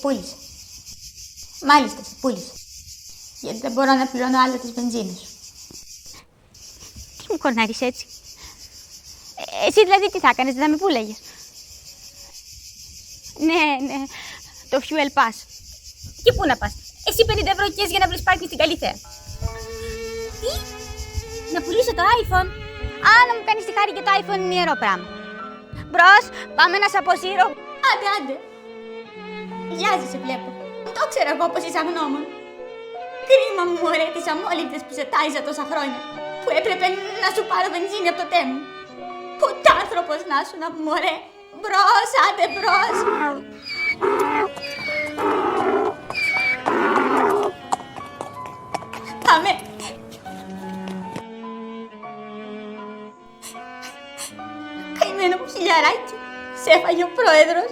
πούλησε. Μάλιστα, σε πούλησε. Γιατί δεν μπορώ να πληρώνω άλλο τις βενζίνες σου. Τι μου κορνάρεις έτσι? Εσύ δηλαδή τι θα έκανες, δεν θα με πούλαγες? Ναι, το fuel pass. Και πού να πας? Εσύ 50 ευρώ κες για να βρεις πάρκινγκ στην Καλυθέα. Τι? Να πουλήσω το iPhone? Α, να μου κάνεις τη χάρη και το iPhone είναι ιερό πράγμα. Μπρος, πάμε να σ' αποσύρω. Άντε. Γιάζει σε βλέπω. Το ξέρω εγώ πως είσαι αγνώμων. Κρίμα μου, μωρέ, τις αμόλυντες που σε τάιζα τόσα χρόνια. Που έπρεπε να σου πάρω βενζίνη από το τέμου. Πουτάνθρωπος να σου να μωρέ. Μπρος, άντε μπρος. Πάμε. Καημένο μου χιλιαράκι. Σε έφαγε ο πρόεδρος.